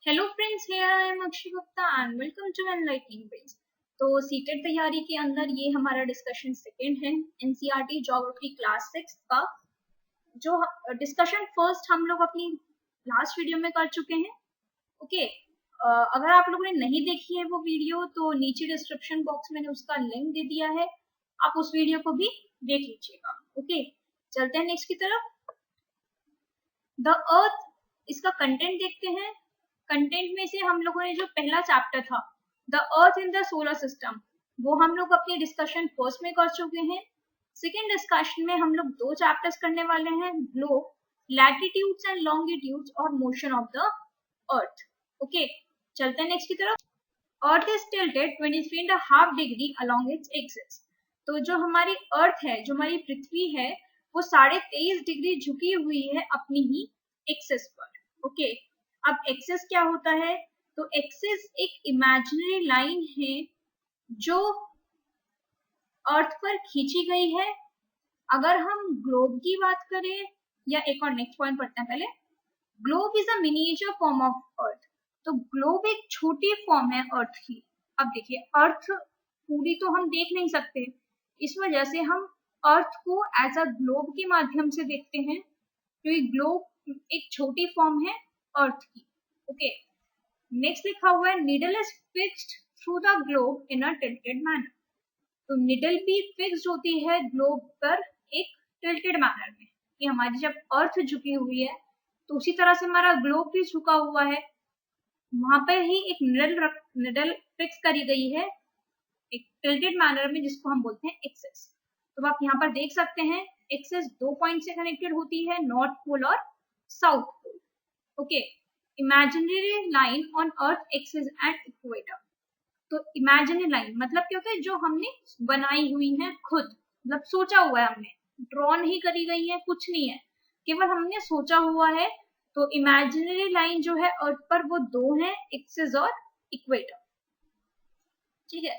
Hello friends, here I am Akshay Gupta and welcome to enlightening brains. तो CTET तैयारी के अंदर ये हमारा डिस्कशन सेकंड है एनसीईआरटी ज्योग्राफी क्लास 6 का। जो डिस्कशन फर्स्ट हम लोग अपनी लास्ट वीडियो में कर चुके हैं। ओके, अगर आप लोगों ने नहीं देखी है वो वीडियो तो नीचे डिस्क्रिप्शन बॉक्स में उसका लिंक दे दिया है, आप उस वीडियो को भी देख लीजिएगा। ओके, चलते हैं नेक्स्ट की तरफ। द अर्थ, इसका कंटेंट देखते हैं। कंटेंट में से हम लोगों ने जो पहला चैप्टर था the earth in the solar system, वो हम लोग अपनी डिस्कशन फर्स्ट में कर चुके हैं। सेकेंड डिस्कशन में हम लोग दो चैप्टर्स करने वाले हैं, ग्लोब, लैटिट्यूड्स एंड लॉन्गिट्यूड्स और motion of the earth. Okay, चलते हैं नेक्स्ट की तरफ। Earth is tilted 23.5 degree along its axis. तो जो हमारी अर्थ है, जो हमारी पृथ्वी है, वो 23.5 डिग्री झुकी हुई है अपनी ही एक्सिस पर। ओके, अब एक्सिस क्या होता है? तो एक्सिस एक इमेजिनरी लाइन है जो अर्थ पर खींची गई है। अगर हम ग्लोब की बात करें, या एक और नेक्स्ट पॉइंट पढ़ते हैं पहले। Globe is a miniature form of earth. तो ग्लोब एक छोटी फॉर्म है अर्थ की। अब देखिए, अर्थ पूरी तो हम देख नहीं सकते, इस वजह से हम अर्थ को एज अ ग्लोब के माध्यम से देखते हैं, क्योंकि ग्लोब एक छोटी फॉर्म है अर्थ की। ओके, नेक्स्ट लिखा हुआ है needle is fixed through the globe in a tilted manner. तो नीडल भी फिक्स्ड होती है ग्लोब पर एक टिल्टेड मैनर में, कि हमारी जब अर्थ झुकी हुई है तो उसी तरह से हमारा ग्लोब भी झुका हुआ है, वहां पर ही एक निडल फिक्स करी गई है एक टिल्टेड मैनर में, जिसको हम बोलते हैं एक्सिस। तो आप यहाँ पर देख सकते हैं एक्सिस दो पॉइंट से कनेक्टेड होती है, नॉर्थ पोल और south pole. Okay, imaginary line on earth axis and equator. तो इमेजिनरी लाइन मतलब क्या होता है? जो हमने बनाई हुई है खुद, मतलब सोचा हुआ है हमने, ड्रॉ नहीं करी गई है, कुछ नहीं है, केवल हमने सोचा हुआ है। तो इमेजिनरी लाइन जो है अर्थ पर वो दो हैं, एक्सिस और इक्वेटर। ठीक है,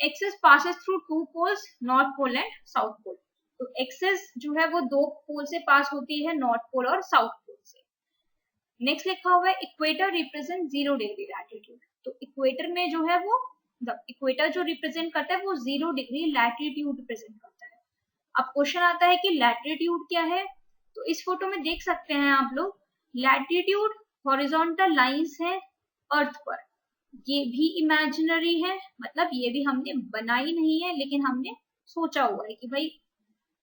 axis passes through two poles, north pole and south pole. तो एक्सिस जो है वो दो पोल से पास होती है, नॉर्थ पोल और साउथ पोल से। नेक्स्ट लिखा हुआ है इक्वेटर रिप्रेजेंट 0 डिग्री लैटिट्यूड। तो इक्वेटर में जो है वो, इक्वेटर जो रिप्रेजेंट करता है वो 0 डिग्री लैटिट्यूड रिप्रेजेंट करता है। अब क्वेश्चन आता है कि लैटिट्यूड क्या है? तो इस फोटो में देख सकते हैं आप लोग, लैटिट्यूड हॉरिजॉन्टल लाइंस है अर्थ पर। ये भी इमेजिनरी है, मतलब ये भी हमने बनाई नहीं है, लेकिन हमने सोचा हुआ है कि भाई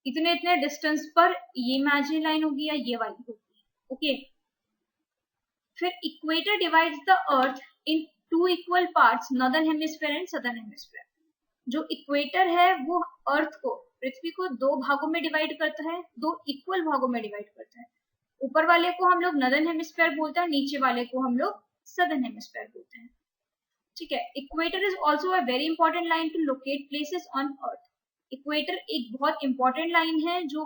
इतने इतने डिस्टेंस पर ये इमेजिनरी लाइन होगी या ये वाली होगी। ओके, फिर equator divides the earth in two equal parts, northern hemisphere and southern hemisphere. जो इक्वेटर है वो अर्थ को, पृथ्वी को दो भागों में डिवाइड करता है, दो इक्वल भागों में डिवाइड करता है। ऊपर वाले को हम लोग नॉर्दर्न हेमिस्फीयर बोलते हैं, नीचे वाले को हम लोग सदर्न हेमिस्फीयर बोलते हैं। ठीक है, equator is also a very important line to locate places on earth. Equator एक बहुत इंपॉर्टेंट लाइन है जो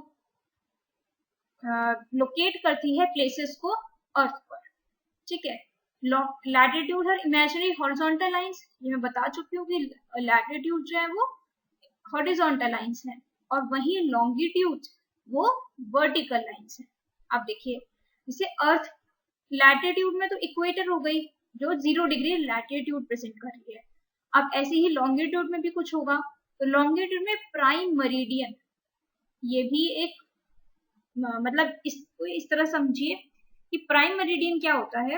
लोकेट करती है प्लेसेस को अर्थ पर। ठीक है, लैटिट्यूड और इमेजिनरी हॉरिजॉन्टल लाइंस, ये मैं बता चुकी हूँ कि लैटिट्यूड जो है वो हॉरिजॉन्टल लाइंस है, और वही लॉन्गिट्यूड वो वर्टिकल लाइंस है। आप देखिए, जैसे अर्थ लैटिट्यूड में तो इक्वेटर हो गई जो 0 डिग्री लैटिट्यूड प्रेजेंट कर रही है। अब ऐसे ही लॉन्गिट्यूड में भी कुछ होगा, तो लॉन्गिट्यूड में प्राइम मेरिडियन, ये भी एक मतलब इसको इस तरह समझिए कि प्राइम मेरिडियन क्या होता है।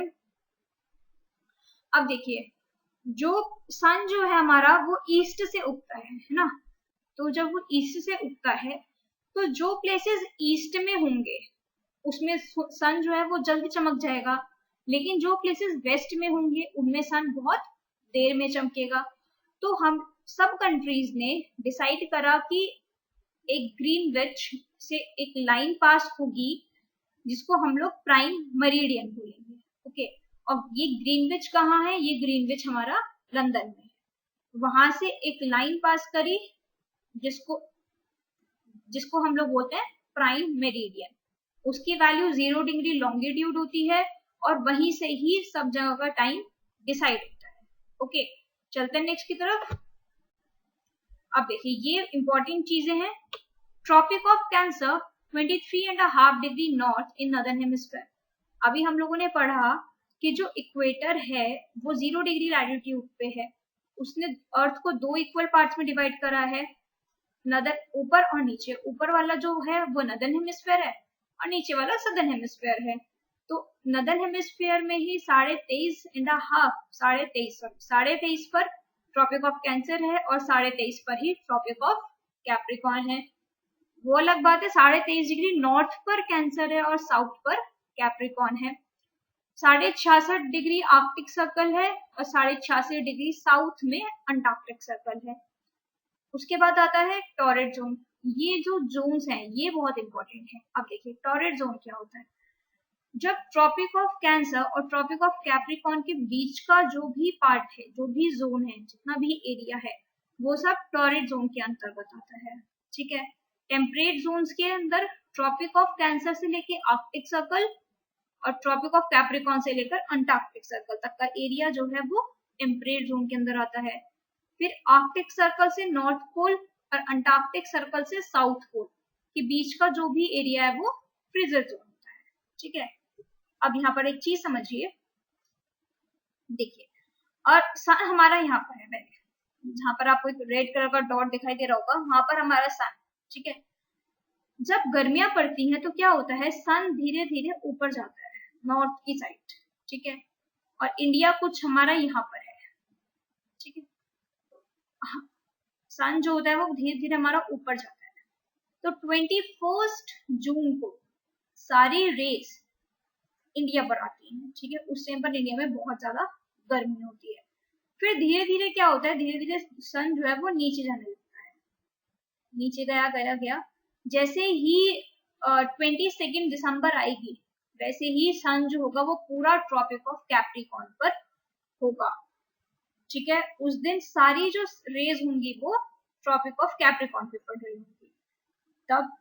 अब देखिए, जो सन जो है हमारा वो ईस्ट से उगता है ना। तो जब वो ईस्ट से उगता है तो जो प्लेसेस ईस्ट में होंगे उसमें सन जो है वो जल्दी चमक जाएगा, लेकिन जो प्लेसेस वेस्ट में होंगे उनमें सन बहुत देर में चमकेगा। तो हम सब कंट्रीज ने डिसाइड करा कि एक ग्रीनविच से एक लाइन पास होगी जिसको हम लोग प्राइम मेरिडियन बोलेंगे। ओके, और ये ग्रीनविच कहाँ है? ये ग्रीनविच हमारा लंदन में है। वहां से एक लाइन पास करी जिसको जिसको हम लोग बोलते हैं प्राइम मेरिडियन। उसकी वैल्यू 0 डिग्री लॉन्गिट्यूड होती है, और वहीं से ही सब जगह का टाइम डिसाइड होता है। ओके, चलते हैं नेक्स्ट की तरफ। अब देखिए, ये इंपॉर्टेंट चीजें हैं। Tropic of cancer 23.5 degree north in northern hemisphere. अभी हम लोगों ने पढ़ा कि जो इक्वेटर है वो 0 डिग्री लैटिट्यूड पे है, उसने अर्थ को 2 इक्वल पार्ट्स में डिवाइड करा है, नदर ऊपर और नीचे। ऊपर वाला जो है वो नदर्न हेमिस्फीयर है और नीचे वाला सदर्न हेमिस्फीयर है। तो नदर्न हेमिस्फीयर में ही 23.5 पर ट्रॉपिक ऑफ कैंसर है और 23.5 पर ही ट्रॉपिक ऑफ कैप्रिकॉर्न है। वो अलग बात है, 23.5 डिग्री नॉर्थ पर कैंसर है और साउथ पर कैप्रिकॉर्न है। 66.5 डिग्री आर्कटिक सर्कल है और 86.5 डिग्री साउथ में अंटार्कटिक सर्कल है। उसके बाद आता है टॉरेट जोन। ये जो जोन्स हैं ये बहुत इंपॉर्टेंट है। अब देखिए टॉरेट जोन क्या होता है। जब ट्रॉपिक ऑफ कैंसर और ट्रॉपिक ऑफ कैप्रिकॉर्न के बीच का जो भी पार्ट है, जो भी जोन है, जितना भी एरिया है, वो सब टॉरेट जोन के अंतर्गत आता है। ठीक है। टेम्परेट जोन्स के अंदर ट्रॉपिक ऑफ कैंसर से लेके आर्कटिक सर्कल और ट्रॉपिक ऑफ कैप्रिकॉर्न से लेकर अंटार्कटिक सर्कल तक का एरिया जो है वो टेम्परेट जोन के अंदर आता है। फिर आर्कटिक सर्कल से नॉर्थ पोल और अंटार्कटिक सर्कल से साउथ पोल के बीच का जो भी एरिया है वो फ्रीजर जोन होता है। ठीक है। अब यहाँ पर एक चीज समझिए, देखिए, और सन हमारा यहाँ पर है, जहाँ पर आपको एक रेड कलर का डॉट दिखाई दे रहा होगा, वहां पर हमारा सन। ठीक है। जब गर्मियां पड़ती हैं तो क्या होता है, सन धीरे धीरे ऊपर जाता है नॉर्थ की साइड। ठीक है। और इंडिया कुछ हमारा यहाँ पर है। ठीक है। सन जो होता है वो धीरे धीरे हमारा ऊपर जाता है। तो 21 जून को सारी रेस इंडिया पर आती है। ठीक है। उस टाइम पर इंडिया में बहुत ज्यादा गर्मी होती है। फिर धीरे धीरे क्या होता है, धीरे धीरे सन जो है वो नीचे जाने लगता है, नीचे गया गया गया। जैसे ही 22 दिसंबर आएगी वैसे ही सन जो होगा वो पूरा ट्रॉपिक ऑफ कैप्रिकॉर्न पर होगा। ठीक है। उस दिन सारी जो रेज होंगी वो ट्रॉपिक ऑफ कैप्रिकॉर्न पे पड़ रही होंगी। तब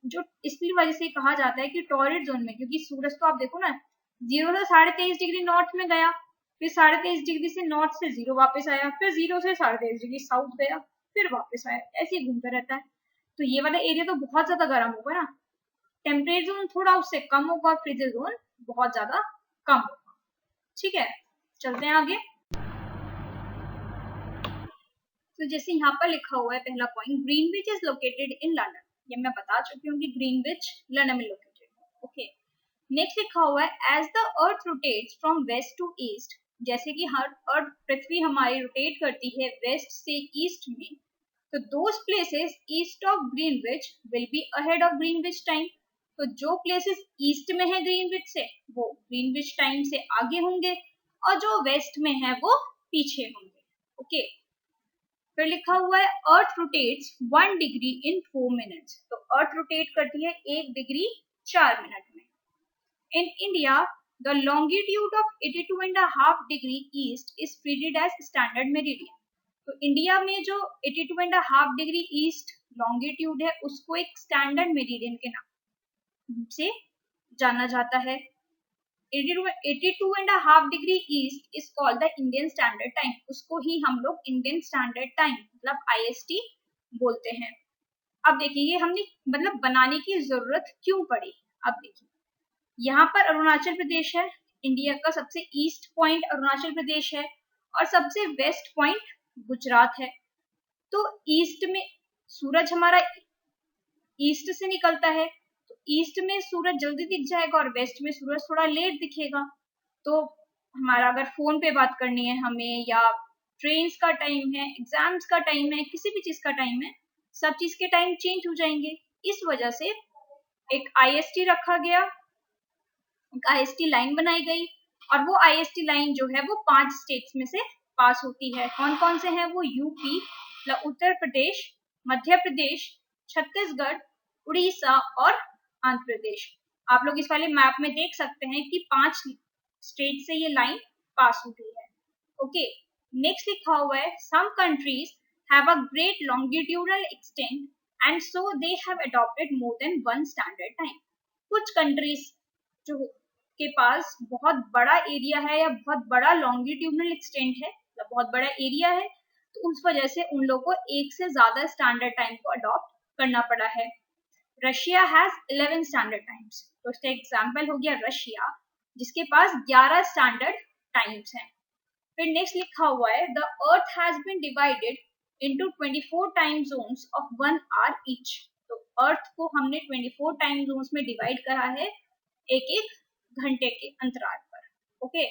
जो इसकी वजह से कहा जाता है कि टॉरेट जोन में, क्योंकि सूरज तो आप देखो ना 0 से 23.5 डिग्री नॉर्थ में गया, फिर 23.5 डिग्री से नॉर्थ से 0 वापस आया, फिर 0 से 23.5 डिग्री साउथ गया, फिर वापस आया, ऐसे ही घूमता रहता है। तो ये वाला एरिया तो बहुत ज्यादा गर्म होगा ना, टेम्परेट जोन थोड़ा उससे कम होगा, फ्रीजर जोन बहुत ज्यादा कम होगा। ठीक है। चलते हैं आगे। तो जैसे यहाँ पर लिखा हुआ है पहला point, Greenwich is located in London. ये मैं बता चुकी हूँ कि ग्रीनविच लंदन में लोकेटेड है। ओके। नेक्स्ट लिखा हुआ है as the earth rotates from west to east. जैसे कि हर अर्थ पृथ्वी हमारी रोटेट करती है वेस्ट से ईस्ट में, तो those places east of Greenwich will be ahead of Greenwich time. तो जो प्लेसेस ईस्ट में है ग्रीनविच से वो ग्रीनविच टाइम से आगे होंगे और जो वेस्ट में है वो पीछे होंगे। ओके। फिर लिखा हुआ है अर्थ रोटेट्स 1 डिग्री इन 4 मिनट्स। तो अर्थ रोटेट करती है 1 डिग्री 4 मिनट में। In India the longitude of 82.5 degree east is treated as standard meridian. तो इंडिया में जो 82.5 डिग्री ईस्ट लॉन्गिट्यूड है उसको एक स्टैंडर्ड मेरिडियन के नाम से जाना जाता है। 82.5 degree east is called the Indian standard time. उसको ही हम लोग इंडियन स्टैंडर्ड टाइम मतलब IST बोलते हैं। अब देखिए ये हमने मतलब बनाने की जरूरत क्यों पड़ी। अब देखिए यहाँ पर अरुणाचल प्रदेश है, इंडिया का सबसे ईस्ट पॉइंट अरुणाचल प्रदेश है और सबसे वेस्ट पॉइंट गुजरात है। तो ईस्ट में सूरज हमारा ईस्ट से निकलता है, तो ईस्ट में सूरज जल्दी दिख जाएगा और वेस्ट में सूरज थोड़ा लेट दिखेगा। तो हमारा अगर फोन पे बात करनी है हमें, या ट्रेन का टाइम है, एग्जाम्स का टाइम है, किसी भी चीज का टाइम है, सब चीज के टाइम चेंज हो जाएंगे। इस वजह से एक IST रखा गया, एक IST लाइन बनाई गई और वो IST लाइन जो है वो 5 स्टेट्स में से पास होती है। कौन कौन से हैं वो? यूपी, उत्तर प्रदेश, मध्य प्रदेश, छत्तीसगढ़, उड़ीसा और आंध्र प्रदेश। आप लोग इस वाले मैप में देख सकते हैं कि 5 स्टेट से ये लाइन पास होती है। ओके। नेक्स्ट लिखा हुआ है some countries have a great longitudinal extent and so they have adopted more than one standard time. कुछ कंट्रीज जो के पास बहुत बड़ा एरिया है या बहुत बड़ा लॉन्गिट्यूडनल एक्सटेंट है, मतलब बहुत बड़ा एरिया है, तो उस वजह से उन लोगों को एक से ज्यादा स्टैंडर्ड टाइम को अडॉप्ट करना पड़ा है। Russia has 11 standard times. तो इसका एग्जाम्पल हो गया रशिया, जिसके पास 11 स्टैंडर्ड टाइम्स हैं। फिर नेक्स्ट लिखा हुआ है the earth has been divided into 24 time zones of 1 hour each. तो अर्थ को हमने 24 टाइम जोन्स में डिवाइड करा है एक एक घंटे के अंतराल पर। Okay,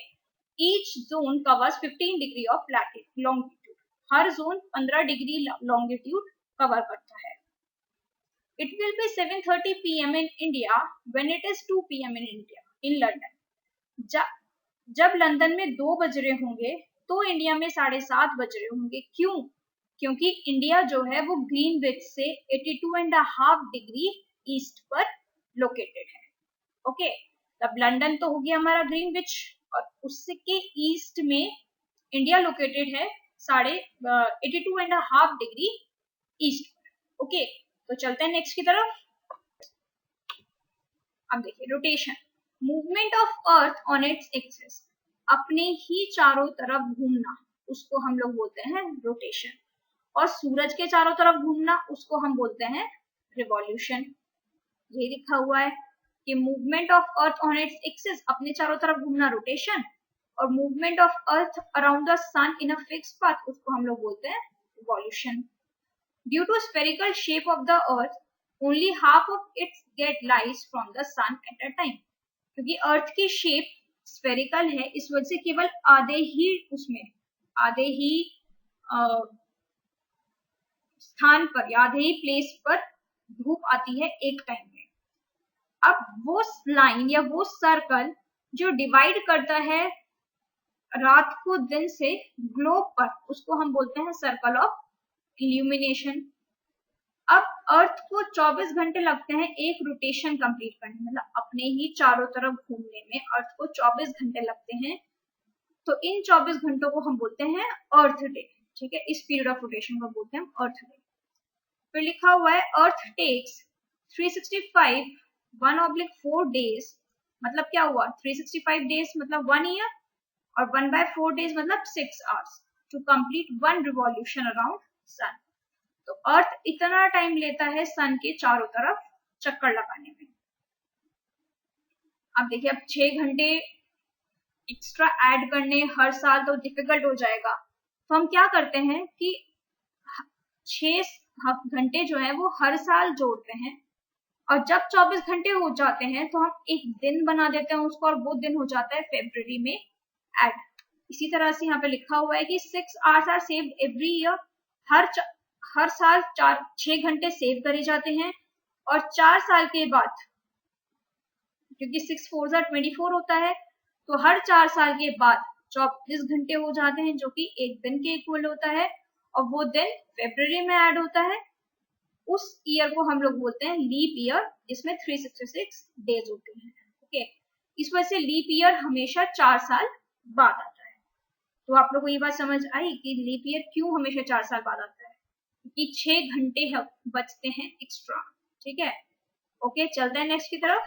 each zone covers 15 degree of longitude. Her zone 15 degree longitude cover करता है। It will be 7:30 p.m. in India when it is 2 p.m. in India in London. जब लंदन में 2 बज रहे होंगे तो इंडिया में 7:30 बज रहे होंगे। क्यों? क्योंकि इंडिया जो है वो ग्रीनविच से 82.5 डिग्री ईस्ट पर लोकेटेड है। ओके, तब लंदन तो हो गया हमारा ग्रीनविच और उसके ईस्ट में इंडिया लोकेटेड है 82.5 डिग्री ईस्ट पर। ओके, तो चलते हैं नेक्स्ट की तरफ। अब देखिए rotation, movement of earth on its axis, अपने ही चारों तरफ घूमना, उसको हम लोग बोलते हैं रोटेशन। और सूरज के चारों तरफ घूमना उसको हम बोलते हैं रिवॉल्यूशन। ये लिखा हुआ है कि movement of earth on its axis, अपने चारों तरफ घूमना रोटेशन, और movement of earth around the sun in a fixed path उसको हम लोग बोलते हैं revolution. Due to spherical shape of the earth, only half of its get light from the sun at a time. क्योंकि अर्थ की shape spherical है, इस वजह से केवल आधे ही स्थान पर या आधे ही प्लेस पर धूप आती है एक टाइम में। अब वो लाइन या वो सर्कल जो डिवाइड करता है रात को दिन से ग्लोब पर, उसको हम बोलते हैं सर्कल ऑफ इल्यूमिनेशन। अब अर्थ को 24 घंटे लगते हैं एक रोटेशन कंप्लीट करने, मतलब अपने ही चारों तरफ घूमने में अर्थ को 24 घंटे लगते हैं। तो इन 24 घंटों को हम बोलते हैं अर्थ डे। ठीक है, इस पीरियड ऑफ रोटेशन को बोलते हैं अर्थ डे। फिर लिखा हुआ है अर्थ टेक्स 365 1/4 डेज, मतलब क्या हुआ 365 डेज मतलब 1 ईयर, और 1/4 डेज मतलब 6 hours to complete 1 revolution around sun. तो अर्थ इतना टाइम लेता है सन के चारों तरफ चक्कर लगाने में। अब देखिए, अब 6 घंटे एक्स्ट्रा ऐड करने हर साल तो डिफिकल्ट हो जाएगा, तो हम क्या करते हैं कि 6 घंटे जो है वो हर साल जोड़ते हैं, और जब 24 घंटे हो जाते हैं तो हम एक दिन बना देते हैं उसको, और वो दिन हो जाता है फरवरी में ऐड। इसी तरह से यहाँ पे लिखा हुआ है कि 6 hours are saved every year, हर साल 6 घंटे सेव करे जाते हैं, और 4 साल के बाद, क्योंकि 6 4 24 होता है, तो हर 4 साल के बाद 24 घंटे हो जाते हैं जो कि एक दिन के इक्वल होता है, और वो दिन फरवरी में ऐड होता है। उस ईयर को हम लोग बोलते हैं लीप ईयर, जिसमें 366 डेज होते हैं। ओके, इस वजह से लीप ईयर हमेशा 4 साल बाद आता है। तो आप लोग को ये बात समझ आई कि लीप ईयर क्यों हमेशा 4 साल बाद आता है, क्योंकि 6 घंटे बचते हैं एक्स्ट्रा। ठीक है, ओके, चलते हैं नेक्स्ट की तरफ।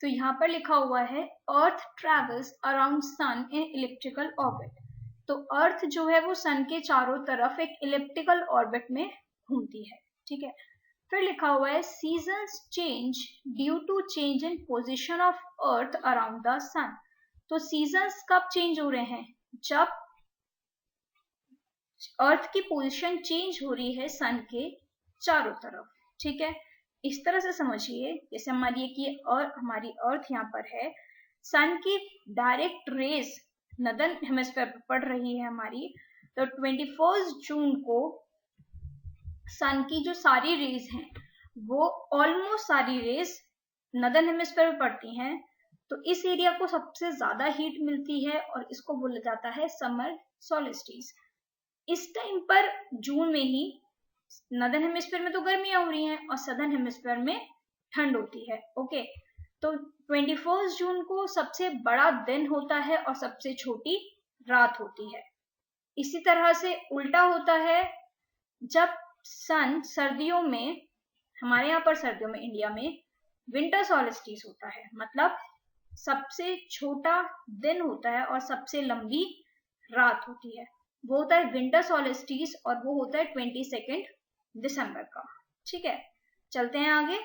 तो यहाँ पर लिखा हुआ है अर्थ ट्रेवल्स अराउंड सन इन इलिप्टिकल ऑर्बिट। तो अर्थ जो है वो सन के चारों तरफ एक इलिप्टिकल ऑर्बिट में घूमती है। ठीक है, फिर लिखा हुआ है seasons change due to change in position of earth around the sun. तो सीजन्स कब चेंज हो रहे हैं? जब अर्थ की पोजीशन चेंज हो रही है सन के चारों तरफ। ठीक है, इस तरह से समझिए, जैसे हमारी अर्थ यहाँ पर है, सन की डायरेक्ट रेज नदन हेमिस्फीयर पर पड़ रही है हमारी, तो 21 जून को सन की जो सारी रेज हैं वो ऑलमोस्ट सारी रेज नदन हेमिस्फीयर पर पड़ती हैं। तो इस एरिया को सबसे ज्यादा हीट मिलती है और इसको बोला जाता है समर सोलिस्टिस। इस टाइम पर जून में ही नदर्न हेमिस्फीयर में तो गर्मियां हो रही हैं और सदर्न हेमिस्फीयर में ठंड होती है। ओके, तो 21 जून को सबसे बड़ा दिन होता है और सबसे छोटी रात होती है। इसी तरह से उल्टा होता है जब सन सर्दियों में, हमारे यहाँ पर सर्दियों में इंडिया में विंटर सॉलिस्टिस होता है, मतलब सबसे छोटा दिन होता है और सबसे लंबी रात होती है। वो होता है विंटर सॉलिस्टिस और वो होता है 22 दिसंबर का। ठीक है, चलते हैं आगे।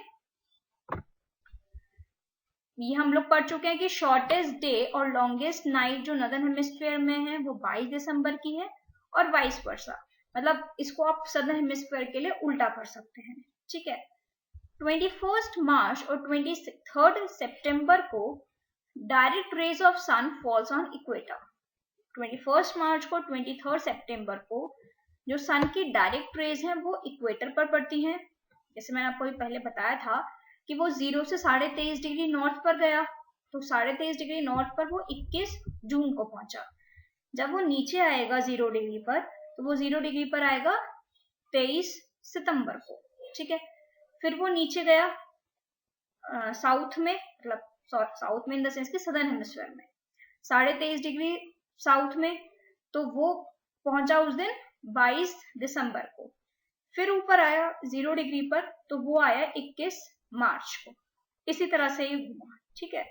ये हम लोग पढ़ चुके हैं कि शॉर्टेस्ट डे और लॉन्गेस्ट नाइट जो नदर्न हेमिस्फीयर में है वो 22 दिसंबर की है और वाइस वर्सा, मतलब इसको आप सदर्न हेमिस्फीयर के लिए उल्टा कर सकते हैं। ठीक है, 21 मार्च और 23 सितंबर को direct rays of sun falls on equator. 21 मार्च को 23 सितंबर को जो सन की डायरेक्ट रेज हैं वो इक्वेटर पर पड़ती हैं। जैसे मैंने आपको पहले बताया था कि वो 0 से 23.5 डिग्री नॉर्थ पर गया, तो 23.5 डिग्री नॉर्थ पर वो 21 जून को पहुंचा। जब वो नीचे आएगा 0 डिग्री पर, तो वो 0 डिग्री पर आएगा 23 सितंबर को। ठीक है, फिर वो नीचे गया साउथ में, मतलब साउथ में इन द सेंस कि सदर्न हेमिस्फीयर में 23.5 डिग्री साउथ में, तो वो पहुंचा उस दिन 22 दिसंबर को। फिर ऊपर आया 0 डिग्री पर, तो वो आया 21 मार्च को। इसी तरह से ही घूमा। ठीक है,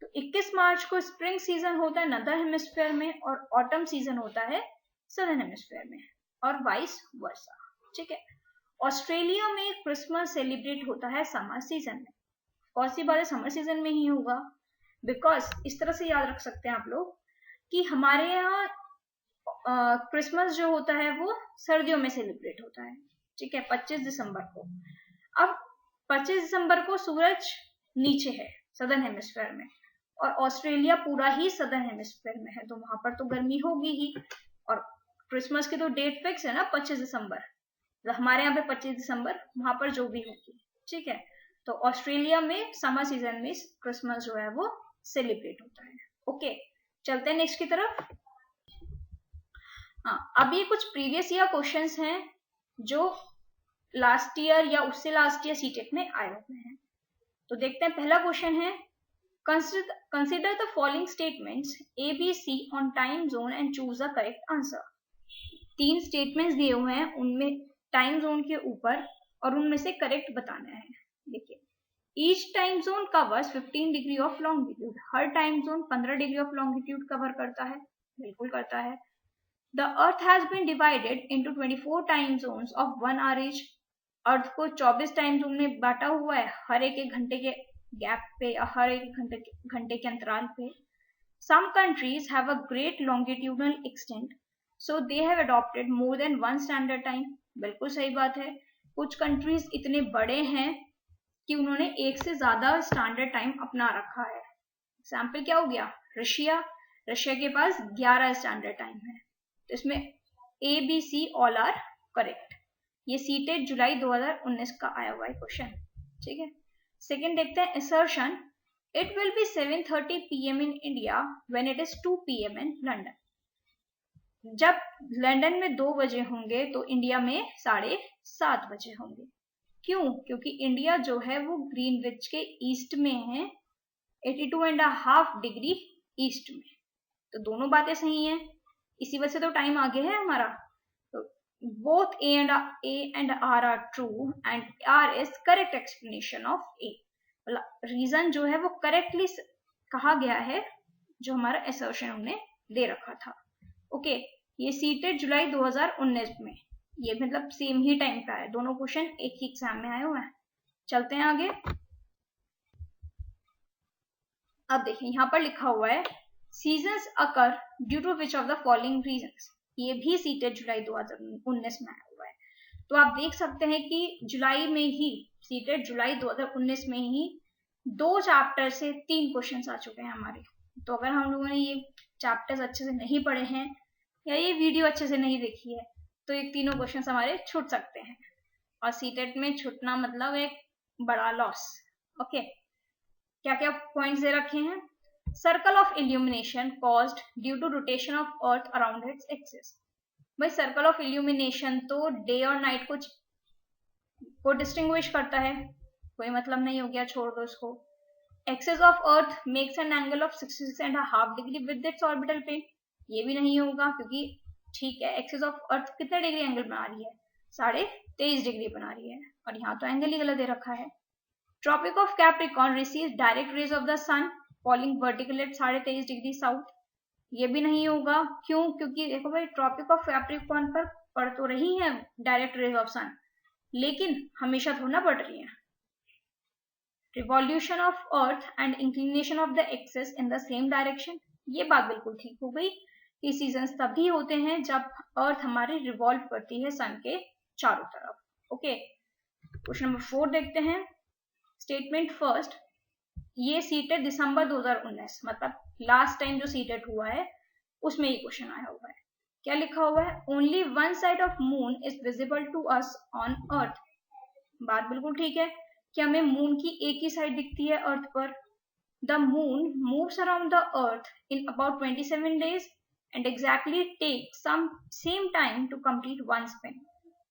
तो 21 मार्च को स्प्रिंग सीजन होता है नदर्न हेमिस्फीयर में और ऑटम सीजन होता है सदर्न हेमिस्फीयर में, और वाइस वर्सा। ठीक है, ऑस्ट्रेलिया में क्रिसमस सेलिब्रेट होता है समर सीजन में। कौन सी बात है, समर सीजन में ही होगा, बिकॉज इस तरह से याद रख सकते हैं आप लोग कि हमारे यहाँ क्रिसमस जो होता है वो सर्दियों में सेलिब्रेट होता है। ठीक है, 25 दिसंबर को। अब 25 दिसंबर को सूरज नीचे है सदर्न हेमिस्फीयर में, और ऑस्ट्रेलिया पूरा ही सदर्न हेमिस्फीयर में है, तो वहां पर तो गर्मी होगी ही। और क्रिसमस की तो डेट फिक्स है ना 25 दिसंबर, हमारे यहाँ पे 25 दिसंबर, वहां पर जो भी होगी। ठीक है, तो ऑस्ट्रेलिया में समर सीजन में क्रिसमस जो है वो सेलिब्रेट होता है। ओके, चलते हैं नेक्स्ट की तरफ। हाँ, अब ये कुछ प्रीवियस ईयर क्वेश्चंस हैं जो लास्ट ईयर या उससे लास्ट ईयर सीटेट में आए हुए हैं। तो देखते हैं, पहला क्वेश्चन है consider the following statements A B C on time zone and choose the correct answer. 3 statements दिए हुए हैं, उनमें टाइम जोन के ऊपर, और उनमें से करेक्ट बताना है। देखिए, each time zone covers 15 degree of longitude. Her time zone 15 degree of longitude cover करता है, बिल्कुल करता है। The Earth has been divided into 24 time zones of 1 hour each. अर्थ को 24 टाइम जोन में बांटा हुआ है, हर एक घंटे के गैप पे, हर एक घंटे के अंतराल पे। Some countries have a great longitudinal extent, so they have adopted more than one standard time. बिल्कुल सही बात है, कुछ कंट्रीज इतने बड़े हैं कि उन्होंने एक से ज्यादा स्टैंडर्ड टाइम अपना रखा है। एग्जाम्पल क्या हो गया, रशिया के पास 11 स्टैंडर्ड टाइम है। तो इसमें A B C all are correct. ये सीटेट जुलाई 2019 का आया हुआ है क्वेश्चन। ठीक है, सेकंड देखते हैं, assertion it will be 7:30 PM in India when it is 2 PM in London. जब लंदन में 2 बजे होंगे तो इंडिया में 7:30 बजे होंगे। क्यों? क्योंकि इंडिया जो है वो ग्रीनविच के ईस्ट में है, 82.5 डिग्री ईस्ट में। तो दोनों बातें सही हैं, इसी वजह से तो टाइम आगे है हमारा। तो both A and R are true and R is correct explanation of A. मतलब रीजन जो है वो करेक्टली कहा गया है, जो हमारा असर्शन हमने दे रखा था। ओके, ये सीटेड जुलाई 2019 में, ये मतलब सेम ही टाइम का है, दोनों क्वेश्चन एक ही एग्जाम में आए हुए हैं। चलते हैं आगे। अब देखिए, यहाँ पर लिखा हुआ है seasons occur due to which of the following reasons. ये भी सीटेड जुलाई 2019 में आया हुआ है। तो आप देख सकते हैं कि जुलाई में ही, सीटेड जुलाई 2019 में ही 2 चैप्टर से 3 क्वेश्चंस आ चुके हैं हमारे। तो अगर हम लोगों ने ये चैप्टर्स अच्छे से नहीं पढ़े हैं या ये वीडियो अच्छे से नहीं देखी है, तो ये तीनों क्वेश्चंस हमारे छूट सकते हैं, और सीटेट में छूटना मतलब एक बड़ा लॉस। ओके, क्या क्या पॉइंट्स दे रखे हैं, circle of illumination caused due to rotation of earth around its axis. भाई सर्कल ऑफ इल्यूमिनेशन तो डे और नाइट को डिस्टिंग्विश करता है, कोई मतलब नहीं हो गया, छोड़ दो इसको। Axis of earth makes an angle of 66.5 degree with its orbital plane, ये भी नहीं होगा, क्योंकि ठीक है एक्सिस ऑफ अर्थ कितना डिग्री एंगल बना रही है, 23.5 डिग्री बना रही है, और यहाँ तो एंगल ही गलत दे रखा है। Tropic of Capricorn receives direct rays of the sun falling vertical at 23.5 degree south, ये भी नहीं होगा। क्यों? क्योंकि देखो भाई, ट्रॉपिक ऑफ कैप्रिकॉर्न पर पड़ तो रही है डायरेक्ट रेज ऑफ सन, लेकिन हमेशा थोड़ा ना पड़ रही है। Revolution of earth and inclination of the axis in the same direction. ये बात बिल्कुल ठीक हो गई कि सीजन्स तभी होते हैं जब अर्थ हमारी रिवॉल्व करती है सन के चारों तरफ। ओके, क्वेश्चन नंबर 4 देखते हैं। स्टेटमेंट फर्स्ट, ये सीटेट दिसंबर 2019 मतलब लास्ट टाइम जो सीटेट हुआ है उसमें ये क्वेश्चन आया हुआ है। क्या लिखा हुआ है? Only one side of moon is visible to us on earth. बात बिल्कुल ठीक है कि हमें मून की एक ही साइड दिखती है अर्थ पर। The moon moves around the earth in about 27 days and exactly take some same time to complete one spin.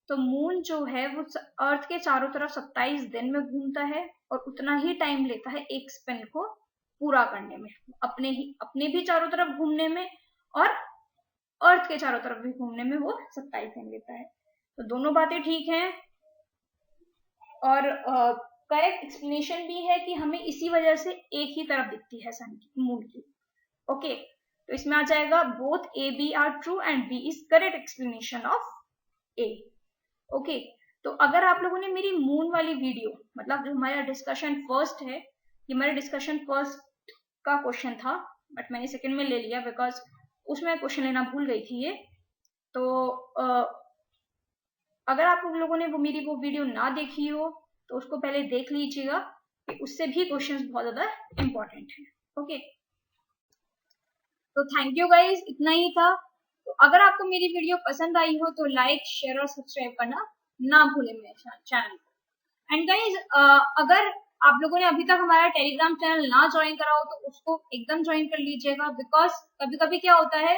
तो मून जो है वो अर्थ के चारों तरफ 27 दिन में घूमता है और उतना ही टाइम लेता है एक स्पिन को पूरा करने में, अपने भी चारों तरफ घूमने में और अर्थ के चारों तरफ भी घूमने में वो 27 दिन लेता है। तो दोनों बातें ठीक हैं और करेक्ट एक्सप्लेनेशन भी है कि हमें इसी वजह से एक ही तरफ दिखती है सन की, मून की। ओके, तो इसमें आ जाएगा both A B are true and B is correct explanation of A. Okay, तो अगर आप लोगों ने मेरी मून वाली वीडियो मतलब जो हमारा डिस्कशन फर्स्ट है, ये हमारे डिस्कशन फर्स्ट का क्वेश्चन था बट मैंने सेकंड में ले लिया बिकॉज उसमें क्वेश्चन लेना भूल गई थी ये। तो अगर आप लोगों ने मेरी वो वीडियो ना देखी हो तो उसको पहले देख लीजिएगा कि उससे भी क्वेश्चंस बहुत ज्यादा इंपॉर्टेंट है। ओके, तो थैंक यू गाइज, इतना ही था। तो अगर आपको मेरी वीडियो पसंद आई हो तो लाइक शेयर और सब्सक्राइब करना ना भूलें मेरे चैनल को। एंड गाइज अगर आप लोगों ने अभी तक हमारा टेलीग्राम चैनल ना ज्वाइन करा हो तो उसको एकदम ज्वाइन कर लीजिएगा बिकॉज कभी कभी क्या होता है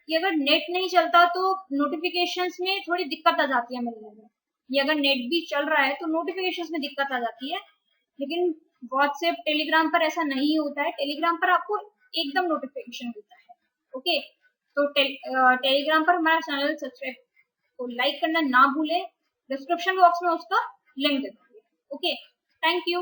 कि अगर नेट नहीं चलता तो नोटिफिकेशंस में थोड़ी दिक्कत आ जाती है मिलने में। ये अगर नेट भी चल रहा है तो नोटिफिकेशंस में दिक्कत आ जाती है, लेकिन व्हाट्सएप टेलीग्राम पर ऐसा नहीं होता है। टेलीग्राम पर आपको एकदम नोटिफिकेशन मिलता है। ओके, तो टेलीग्राम पर हमारा चैनल सब्सक्राइब को लाइक करना ना भूलें। डिस्क्रिप्शन बॉक्स में उसका लिंक दे दूंगी। Okay, thank you.